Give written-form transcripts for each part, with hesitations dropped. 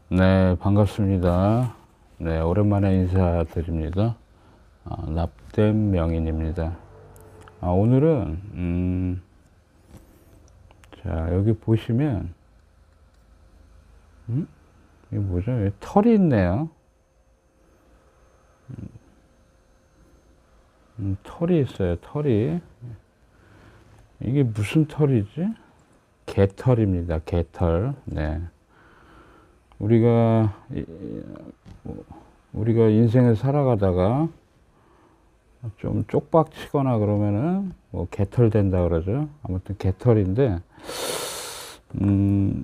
네, 반갑습니다. 네, 오랜만에 인사드립니다. 납땜 명인입니다. 오늘은, 자, 여기 보시면, 이게 뭐죠? 여기 털이 있네요. 털이 있어요, 털이. 이게 무슨 털이지? 개털입니다, 개털. 네. 우리가, 우리가 인생을 살아가다가 좀 쪽박치거나 그러면은 뭐 개털 된다 그러죠. 아무튼 개털인데,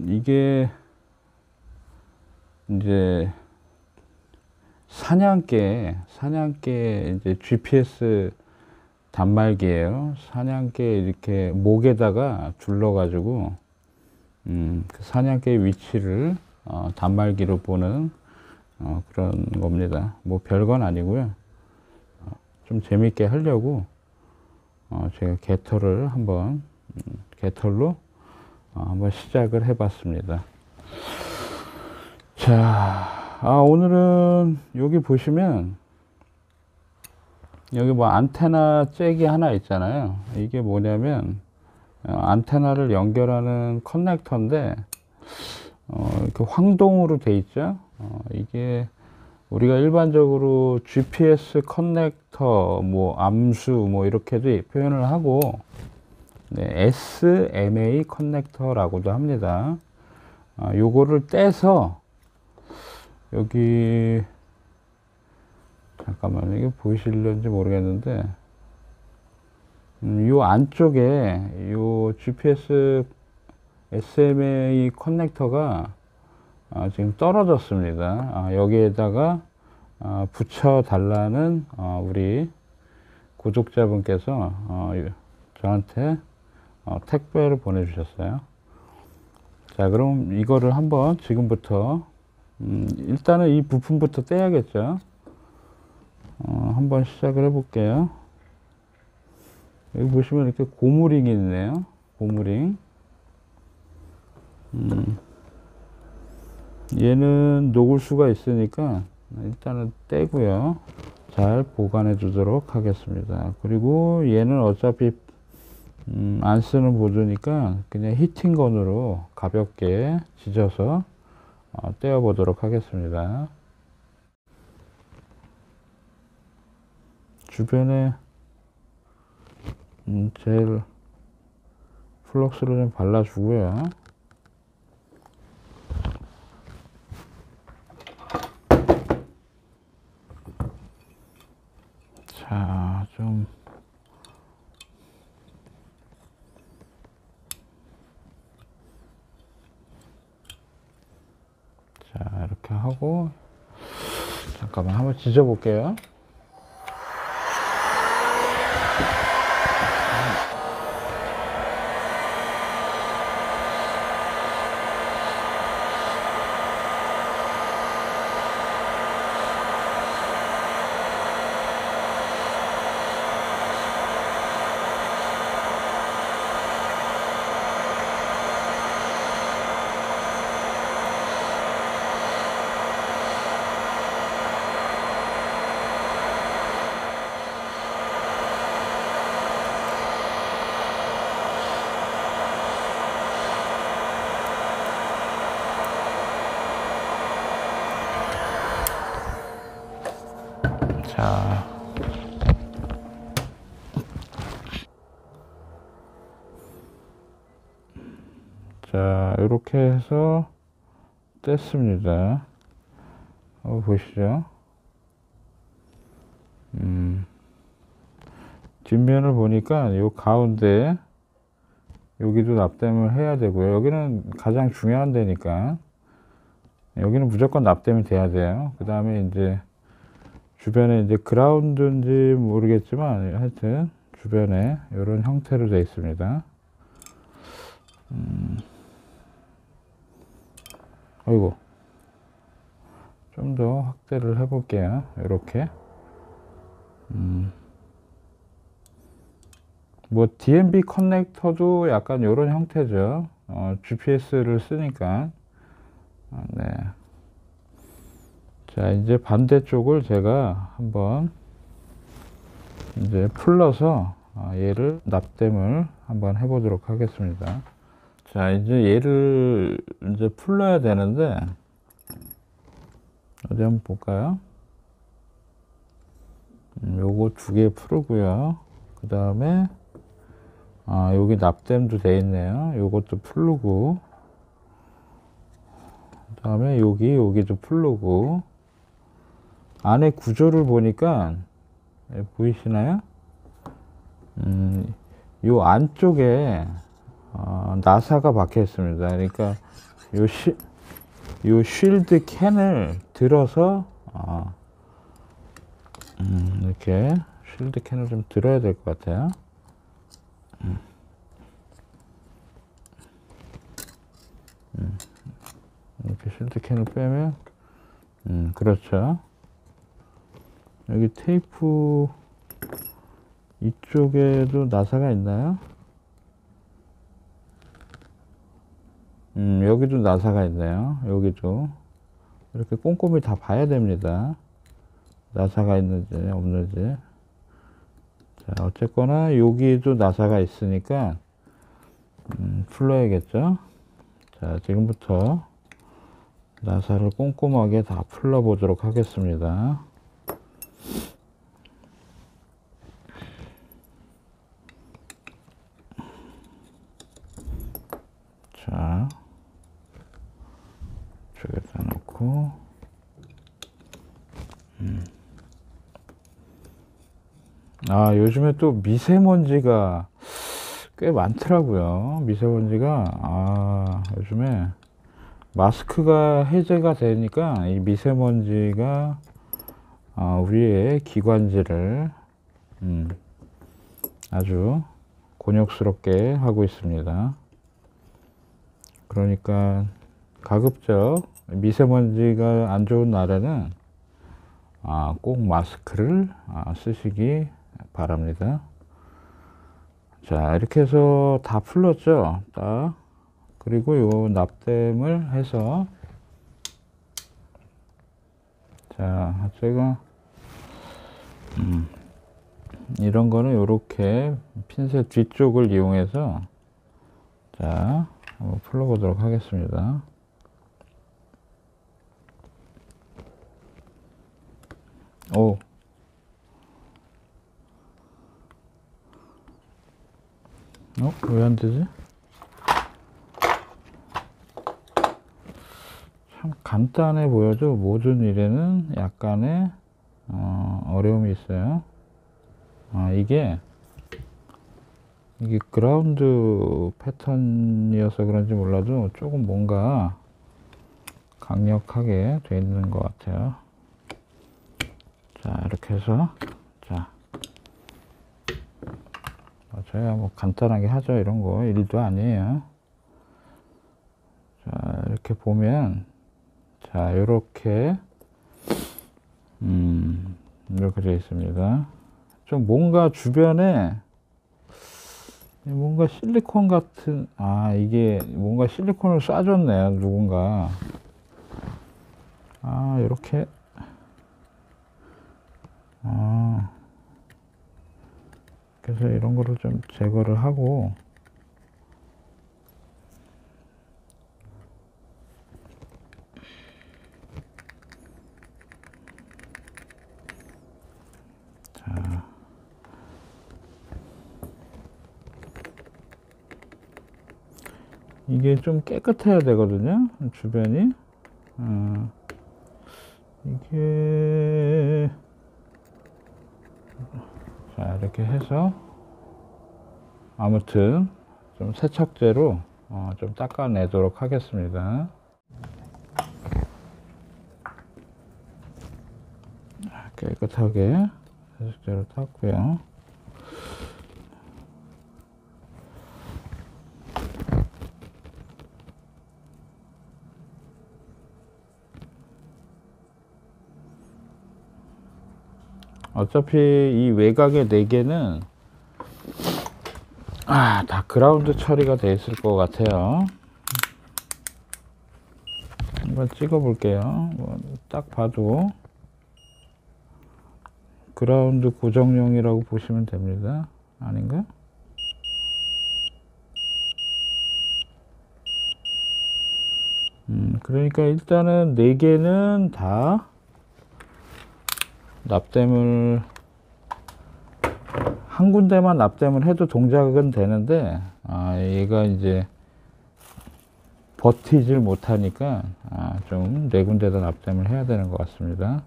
이게 이제 사냥개 이제 GPS 단말기예요. 사냥개 이렇게 목에다가 둘러가지고 그 사냥개의 위치를 단말기로 보는 그런 겁니다. 뭐 별건 아니고요. 좀 재밌게 하려고 제가 개털을 한번 개털로 한번 시작을 해봤습니다. 자, 오늘은 여기 보시면 여기 뭐 안테나 잭이 하나 있잖아요. 이게 뭐냐면 안테나를 연결하는 커넥터인데 이렇게 황동으로 돼 있죠. 이게 우리가 일반적으로 GPS 커넥터, 뭐 암수, 뭐 이렇게도 표현을 하고, 네, SMA 커넥터라고도 합니다. 요거를 떼서 여기 잠깐만, 이게 보이실런지 모르겠는데, 요 안쪽에 요 GPS SMA 커넥터가 지금 떨어졌습니다. 여기에다가 붙여 달라는 우리 구독자분께서 저한테 택배를 보내주셨어요. 자, 그럼 이거를 한번 지금부터 일단은 이 부품부터 떼야겠죠. 한번 시작을 해볼게요. 여기 보시면 이렇게 고무링이 있네요. 고무링. 얘는 녹을 수가 있으니까 일단은 떼고요. 잘 보관해 두도록 하겠습니다. 그리고 얘는 어차피 안 쓰는 보드니까 그냥 히팅건으로 가볍게 지져서 떼어 보도록 하겠습니다. 주변에 젤 플럭스를 좀 발라주고요. 자, 자, 이렇게 하고, 잠깐만 한번 지져 볼게요. 자, 자, 이렇게 해서 뗐습니다. 보시죠. 뒷면을 보니까 요 가운데 여기도 납땜을 해야 되고요. 여기는 가장 중요한 데니까 여기는 무조건 납땜이 돼야 돼요. 그 다음에 이제 주변에 이제 그라운드인지 모르겠지만 하여튼 주변에 이런 형태로 되어 있습니다. 아이고, 좀 더 확대를 해 볼게요. 이렇게 뭐 DMB 커넥터도 약간 이런 형태죠. GPS를 쓰니까. 네. 자, 이제 반대쪽을 제가 한번 이제 풀러서 얘를 납땜을 한번 해보도록 하겠습니다. 자, 이제 얘를 이제 풀러야 되는데, 어디 한번 볼까요? 요거 두 개 풀고요. 그 다음에, 여기 납땜도 돼 있네요. 요것도 풀고, 그 다음에 여기도 풀고, 안에 구조를 보니까, 보이시나요? 요 안쪽에, 나사가 박혀 있습니다. 그러니까, 요 쉴드 캔을 들어서, 이렇게 쉴드 캔을 좀 들어야 될 것 같아요. 이렇게 쉴드 캔을 빼면, 그렇죠. 여기 테이프 이쪽에도 나사가 있나요? 여기도 나사가 있네요. 여기도 이렇게 꼼꼼히 다 봐야 됩니다. 나사가 있는지 없는지. 자, 어쨌거나 여기도 나사가 있으니까 풀러야겠죠. 자, 지금부터 나사를 꼼꼼하게 다 풀러 보도록 하겠습니다. 자, 이쪽에다 놓고, 요즘에 또 미세먼지가 꽤 많더라고요. 미세먼지가, 요즘에 마스크가 해제가 되니까 이 미세먼지가 우리의 기관지를 아주 곤욕스럽게 하고 있습니다. 그러니까 가급적 미세먼지가 안 좋은 날에는 꼭 마스크를 쓰시기 바랍니다. 자, 이렇게 해서 다 풀렀죠. 딱. 그리고 요 납땜을 해서, 자, 제가 이런 거는 요렇게 핀셋 뒤쪽을 이용해서, 자, 한번 풀러보도록 하겠습니다. 왜 안 되지? 참 간단해 보여도 모든 일에는 약간의 어려움이 있어요. 이게 그라운드 패턴이어서 그런지 몰라도 조금 뭔가 강력하게 돼 있는 것 같아요. 자, 이렇게 해서, 자, 저희가 뭐 간단하게 하죠. 이런 거 일도 아니에요. 자, 이렇게 보면, 자, 이렇게 이렇게 되어 있습니다. 좀 뭔가 주변에 뭔가 실리콘 같은, 이게 뭔가 실리콘을 쏴줬네요, 누군가. 이렇게. 그래서 이런 거를 좀 제거를 하고, 자, 이게 좀 깨끗해야 되거든요, 주변이. 이게, 자, 이렇게 해서 아무튼 좀 세척제로 좀 닦아내도록 하겠습니다. 깨끗하게 세척제로 닦고요. 어차피 이 외곽의 4개는 다 그라운드 처리가 돼 있을 것 같아요. 한번 찍어 볼게요. 딱 봐도 그라운드 고정용이라고 보시면 됩니다. 아닌가? 그러니까 일단은 4개는 다 납땜을 한 군데만 납땜을 해도 동작은 되는데, 얘가 이제 버티질 못하니까 좀 4군데다 납땜을 해야 되는 것 같습니다.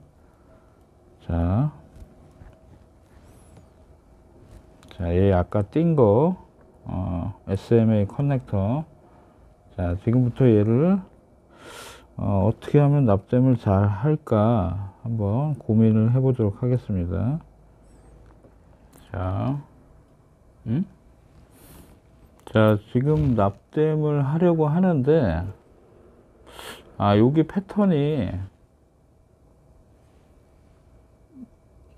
자, 얘 아까 띈 거 SMA 커넥터. 자, 지금부터 얘를 어떻게 하면 납땜을 잘 할까 한번 고민을 해 보도록 하겠습니다. 자, 자, 지금 납땜을 하려고 하는데, 여기 패턴이,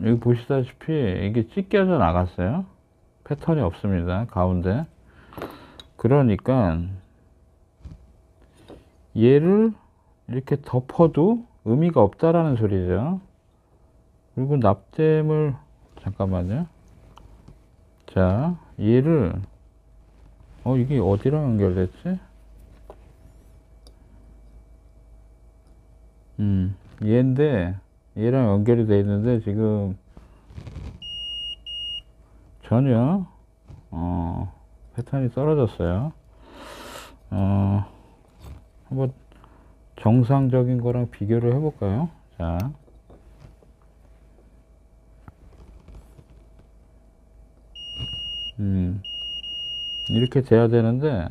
여기 보시다시피 이게 찢겨져 나갔어요. 패턴이 없습니다. 가운데. 그러니까 얘를 이렇게 덮어도 의미가 없다라는 소리죠. 그리고 납땜을, 잠깐만요. 자, 얘를 이게 어디랑 연결됐지? 얘인데 얘랑 연결이 되어 있는데 지금 전혀 패턴이 떨어졌어요. 한번 정상적인 거랑 비교를 해 볼까요? 자, 이렇게 돼야 되는데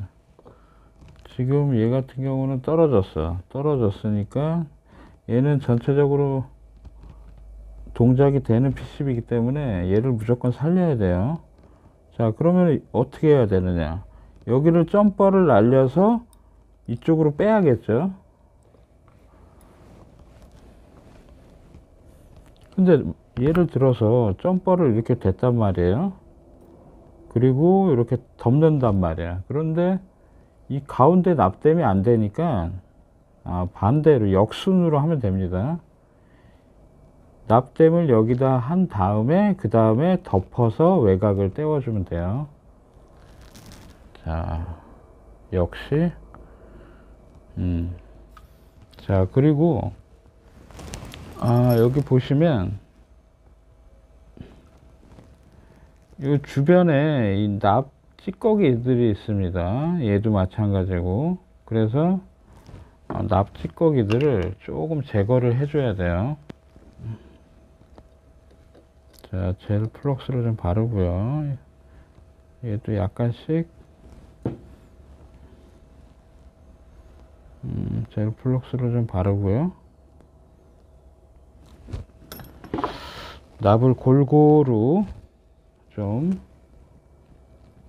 지금 얘 같은 경우는 떨어졌으니까 얘는 전체적으로 동작이 되는 PCB이기 때문에 얘를 무조건 살려야 돼요. 자, 그러면 어떻게 해야 되느냐, 여기를 점퍼를 날려서 이쪽으로 빼야겠죠. 근데 예를 들어서 점퍼를 이렇게 댔단 말이에요. 그리고 이렇게 덮는단 말이야. 그런데 이 가운데 납땜이 안 되니까 반대로 역순으로 하면 됩니다. 납땜을 여기다 한 다음에 그 다음에 덮어서 외곽을 떼워주면 돼요. 자, 역시 자, 그리고 여기 보시면 이 주변에 이 납 찌꺼기들이 있습니다. 얘도 마찬가지고. 그래서 납 찌꺼기들을 조금 제거를 해줘야 돼요. 자, 젤 플럭스를 좀 바르고요. 얘도 약간씩 젤 플럭스를 좀 바르고요. 납을 골고루 좀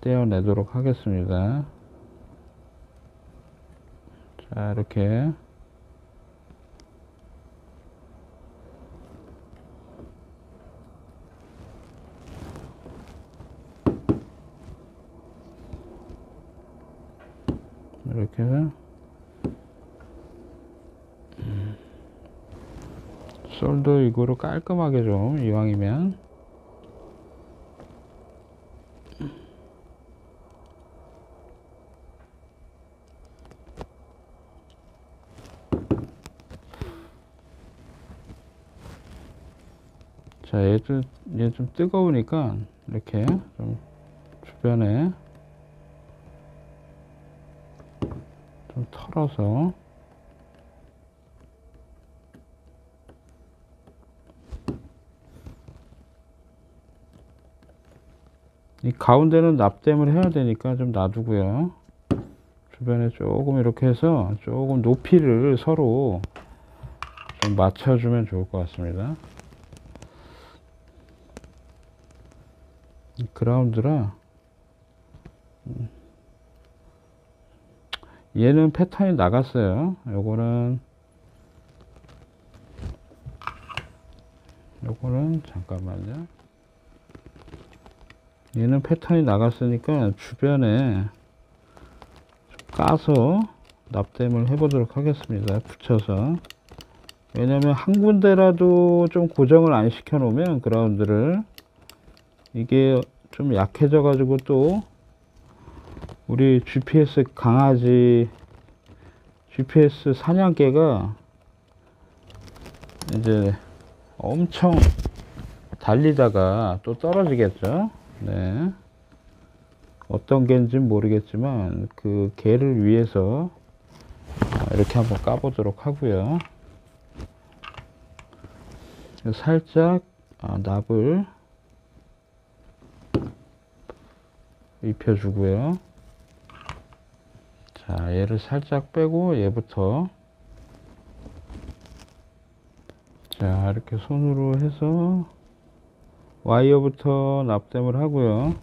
떼어내도록 하겠습니다. 자, 이렇게 솔더 이거로 깔끔하게 좀, 이왕이면 자, 얘 좀 뜨거우니까 이렇게 좀 주변에 좀 털어서 이 가운데는 납땜을 해야 되니까 좀 놔두고요. 주변에 조금 이렇게 해서 조금 높이를 서로 좀 맞춰주면 좋을 것 같습니다. 그라운드라 얘는 패턴이 나갔어요. 요거는 잠깐만요. 얘는 패턴이 나갔으니까 주변에 좀 까서 납땜을 해 보도록 하겠습니다. 붙여서. 왜냐면 한 군데라도 좀 고정을 안 시켜 놓으면 그라운드를, 이게 좀 약해져 가지고 또 우리 GPS 강아지, GPS 사냥개가 이제 엄청 달리다가 또 떨어지겠죠. 네. 어떤 개인지는 모르겠지만 그 개를 위해서 이렇게 한번 까보도록 하고요. 살짝 납을 입혀주고요. 자, 얘를 살짝 빼고 얘부터, 자, 이렇게 손으로 해서 와이어부터 납땜을 하고요.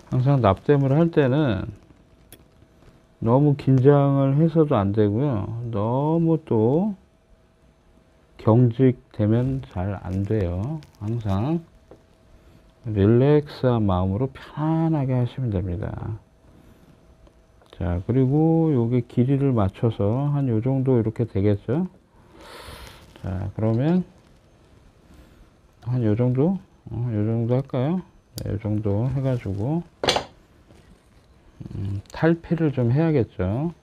항상 납땜을 할 때는 너무 긴장을 해서도 안 되고요. 너무 또 경직되면 잘 안 돼요. 항상 릴렉스한 마음으로 편안하게 하시면 됩니다. 자, 그리고 요게 길이를 맞춰서 한 요 정도 이렇게 되겠죠. 자, 그러면 한 요 정도, 요 정도 할까요? 네, 요 정도 해가지고 탈피를 좀 해야겠죠.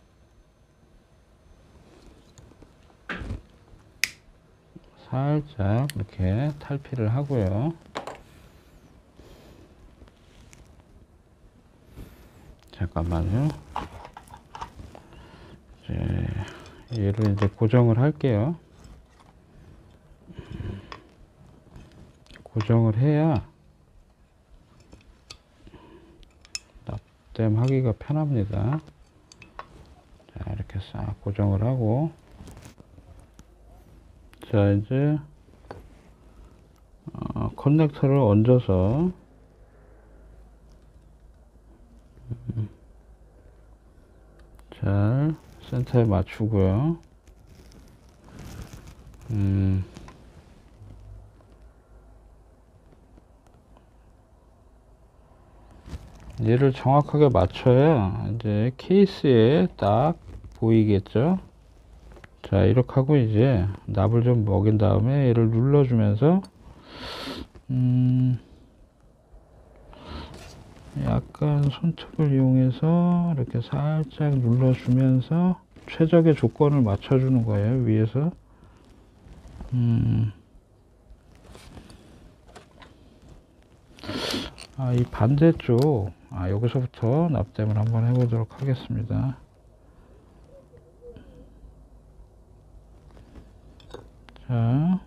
살짝 이렇게 탈피를 하고요. 잠깐만요. 이제 얘를 이제 고정을 할게요. 고정을 해야 납땜 하기가 편합니다. 자, 이렇게 싹 고정을 하고, 자, 이제 커넥터를 얹어서 잘 센터에 맞추고요. 얘를 정확하게 맞춰야 이제 케이스에 딱 보이겠죠. 자, 이렇게 하고 이제 납을 좀 먹인 다음에 얘를 눌러주면서 약간 손톱을 이용해서 이렇게 살짝 눌러주면서 최적의 조건을 맞춰주는 거예요, 위에서. 이 반대쪽, 여기서부터 납땜을 한번 해보도록 하겠습니다. 자,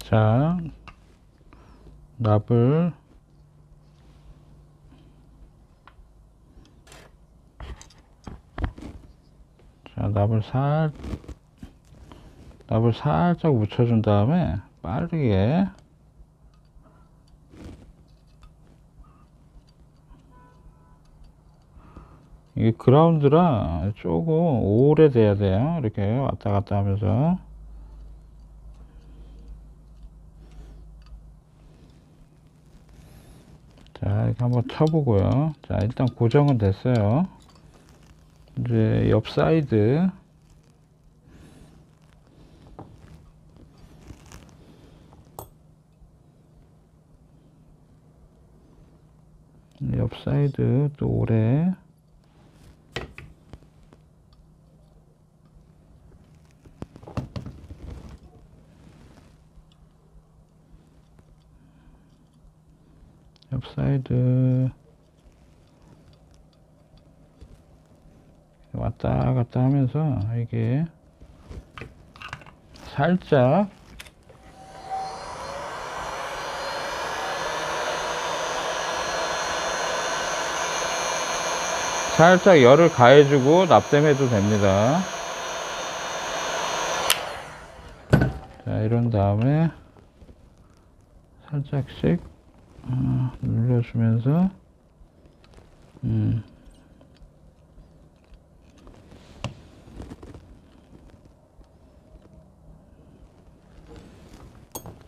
자, 납을 납을 살짝 묻혀준 다음에 빠르게 이게 그라운드라 조금 오래 돼야 돼요. 이렇게 왔다 갔다 하면서. 자, 이렇게 한번 쳐보고요. 자, 일단 고정은 됐어요. 이제 옆 사이드, 또 오래 탑사이드 왔다 갔다 하면서 이게 살짝 열을 가해주고 납땜해도 됩니다. 자, 이런 다음에 살짝씩 눌러주면서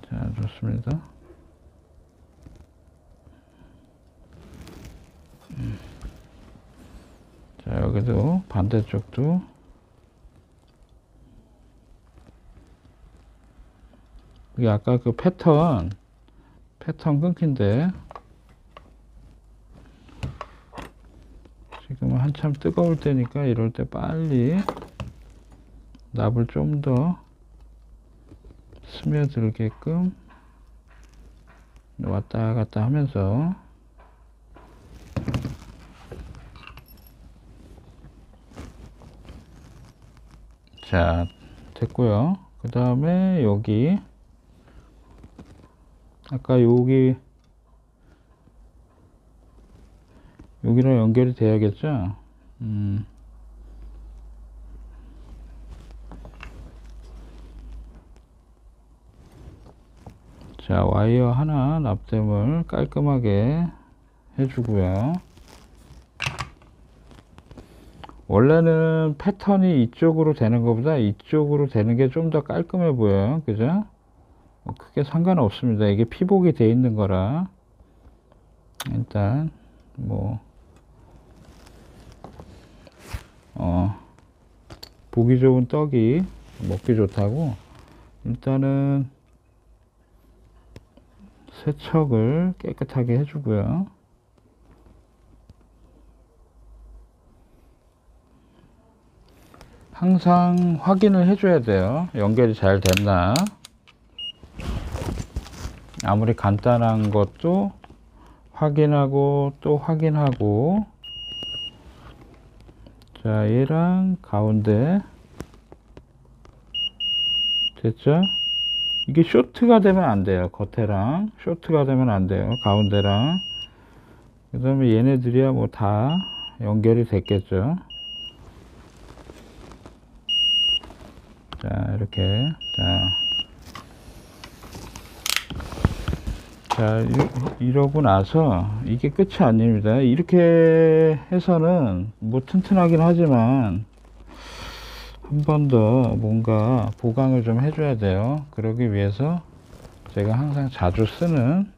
자, 좋습니다. 자, 여기도 반대쪽도 이게 아까 그 패턴 끊긴데 지금은 한참 뜨거울 때니까 이럴 때 빨리 납을 좀 더 스며들게끔 왔다 갔다 하면서 자, 됐고요. 그 다음에 여기 아까 여기랑 연결이 돼야겠죠. 자, 와이어 하나 납땜을 깔끔하게 해주고요. 원래는 패턴이 이쪽으로 되는 것보다 이쪽으로 되는 게 좀 더 깔끔해 보여요. 그죠? 크게 상관없습니다. 이게 피복이 돼 있는 거라 일단 보기 좋은 떡이 먹기 좋다고 일단은 세척을 깨끗하게 해주고요. 항상 확인을 해줘야 돼요. 연결이 잘 됐나. 아무리 간단한 것도 확인하고 또 확인하고. 자, 얘랑 가운데 됐죠? 이게 쇼트가 되면 안 돼요. 겉에랑 쇼트가 되면 안 돼요. 가운데랑. 그 다음에 얘네들이야 뭐 다 연결이 됐겠죠. 자, 이렇게 자, 이러고 나서 이게 끝이 아닙니다. 이렇게 해서는 뭐 튼튼하긴 하지만 한 번 더 뭔가 보강을 좀 해줘야 돼요. 그러기 위해서 제가 항상 자주 쓰는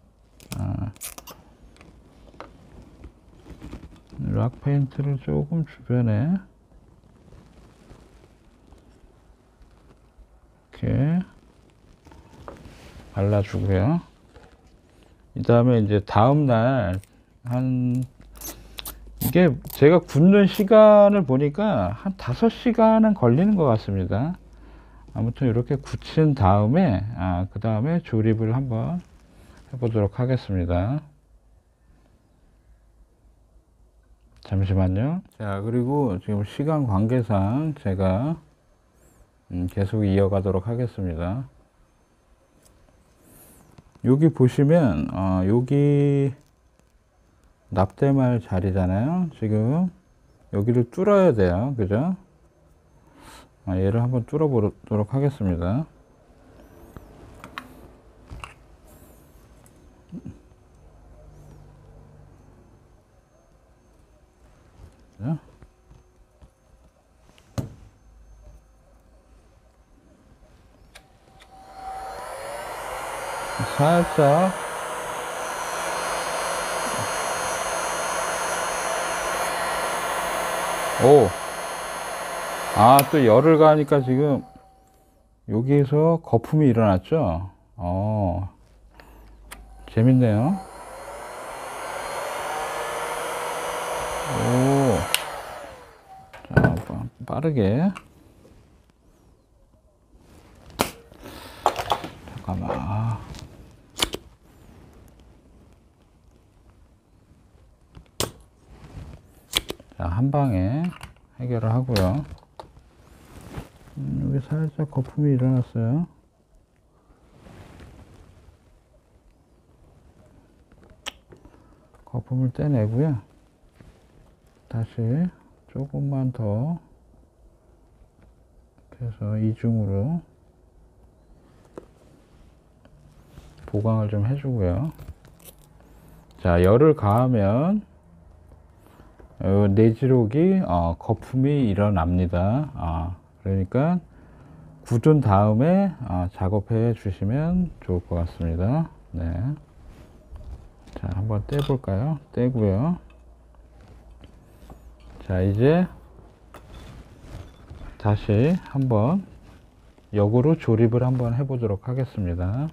락 페인트를 조금 주변에 이렇게 발라주고요. 이 다음에 이제 다음날 이게 제가 굽는 시간을 보니까 한 5시간은 걸리는 것 같습니다. 아무튼 이렇게 굳힌 다음에 그 다음에 조립을 한번 해보도록 하겠습니다. 잠시만요. 자, 그리고 지금 시간 관계상 제가 계속 이어가도록 하겠습니다. 여기 보시면 여기 납땜할 자리잖아요. 지금 여기를 뚫어야 돼요. 그죠? 얘를 한번 뚫어 보도록 하겠습니다. 살짝 또 열을 가하니까 지금 여기에서 거품이 일어났죠. 재밌네요. 자, 빠르게. 잠깐만. 자, 한 방에 해결을 하고요. 여기 살짝 거품이 일어났어요. 거품을 떼내고요. 다시 조금만 더 해서 이중으로 보강을 좀 해주고요. 자, 열을 가하면 내지록이 거품이 일어납니다. 그러니까 굳은 다음에 작업해 주시면 좋을 것 같습니다. 네. 자, 한번 떼볼까요? 떼고요. 자, 이제 다시 한번 역으로 조립을 한번 해보도록 하겠습니다.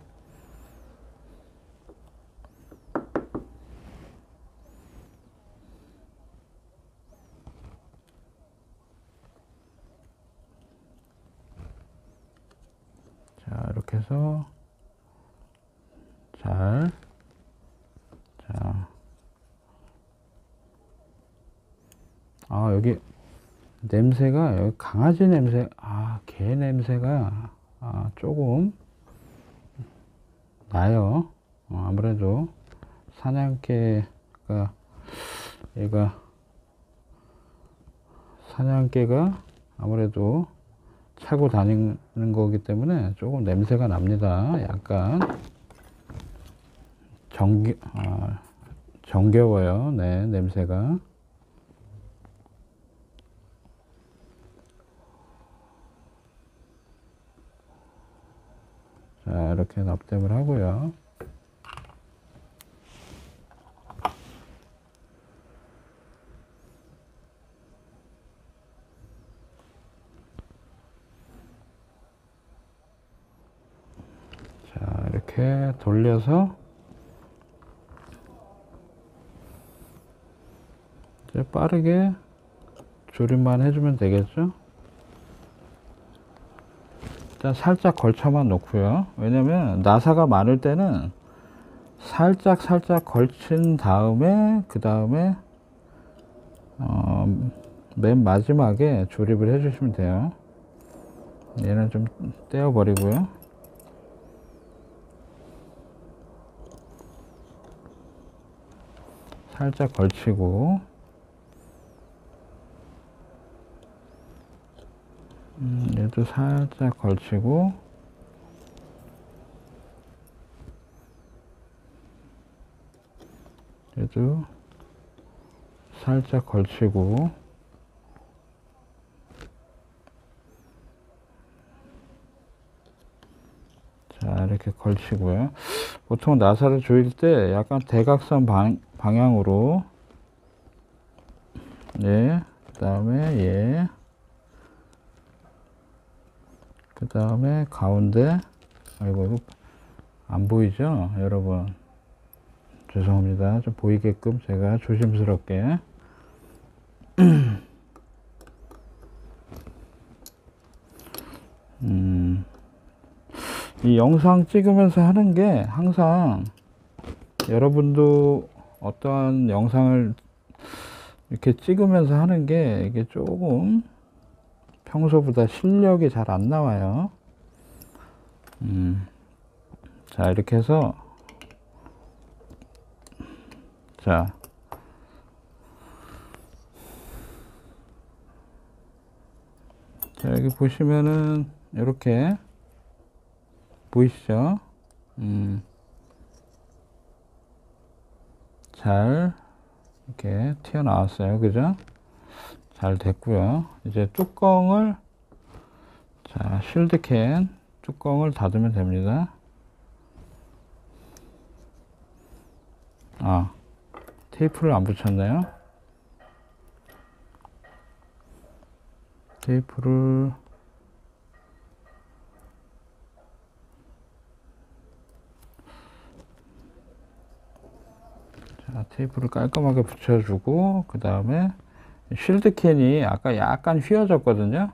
자, 이렇게 해서 자, 여기 냄새가, 여기 강아지 냄새, 개 냄새가 조금 나요. 아무래도 사냥개가 아무래도 차고 다니는 거기 때문에 조금 냄새가 납니다. 약간 정겨워요. 네, 냄새가. 자, 이렇게 납땜을 하고요. 자, 이렇게 돌려서 이제 빠르게 조립만 해주면 되겠죠. 일단 살짝 걸쳐만 놓고요. 왜냐면 나사가 많을 때는 살짝 걸친 다음에 그 다음에 맨 마지막에 조립을 해 주시면 돼요. 얘는 좀 떼어 버리고요. 살짝 걸치고 얘도 살짝 걸치고 얘도 살짝 걸치고 자, 이렇게 걸치고요. 보통 나사를 조일 때 약간 대각선 방향으로 그 다음에 그 다음에 가운데, 아이고, 이거 안 보이죠? 여러분. 죄송합니다. 좀 보이게끔 제가 조심스럽게. 이 영상 찍으면서 하는 게 항상 여러분도 어떠한 영상을 이렇게 찍으면서 하는 게 이게 조금 평소보다 실력이 잘 안 나와요. 자, 이렇게 해서 자, 여기 보시면은 이렇게 보이시죠? 잘 이렇게 튀어나왔어요. 그죠? 잘 됐고요. 이제 뚜껑을, 자, 실드캔 뚜껑을 닫으면 됩니다. 테이프를 안 붙였나요? 테이프를 테이프를 깔끔하게 붙여주고, 그 다음에 쉴드캔이 아까 약간 휘어졌거든요.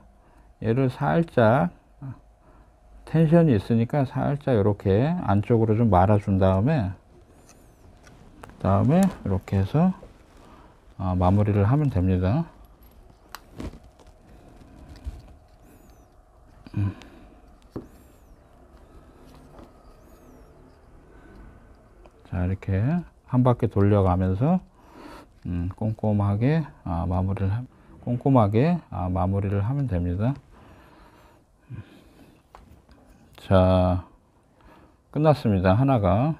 얘를 살짝 텐션이 있으니까 살짝 이렇게 안쪽으로 좀 말아준 다음에, 이렇게 해서 마무리를 하면 됩니다. 자, 이렇게 한 바퀴 돌려가면서 꼼꼼하게 마무리를 하면 됩니다. 자, 끝났습니다. 하나가.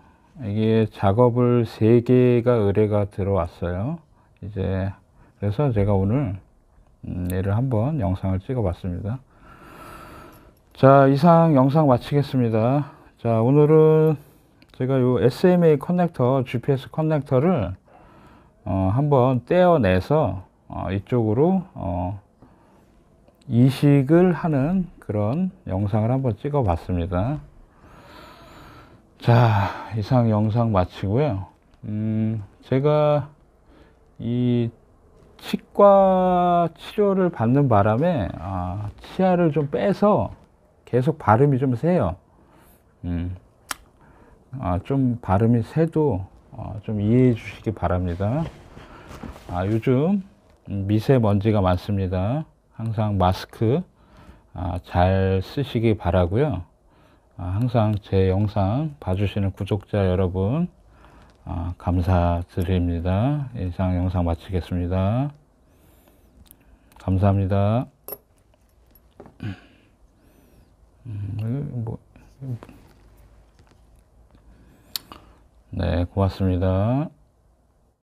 이게 작업을 3개가 의뢰가 들어왔어요. 이제 그래서 제가 오늘 얘를 한번 영상을 찍어 봤습니다. 자, 이상 영상 마치겠습니다. 자, 오늘은 제가 요 SMA 커넥터, GPS 커넥터를 한번 떼어내서 이쪽으로 이식을 하는 그런 영상을 한번 찍어 봤습니다. 자, 이상 영상 마치고요. 제가 이 치과 치료를 받는 바람에 치아를 좀 빼서 계속 발음이 좀 세요. 좀 발음이 세도 좀 이해해 주시기 바랍니다. 요즘 미세먼지가 많습니다. 항상 마스크 잘 쓰시기 바라고요. 항상 제 영상 봐주시는 구독자 여러분 감사드립니다. 이상 영상 마치겠습니다. 감사합니다. 네, 고맙습니다.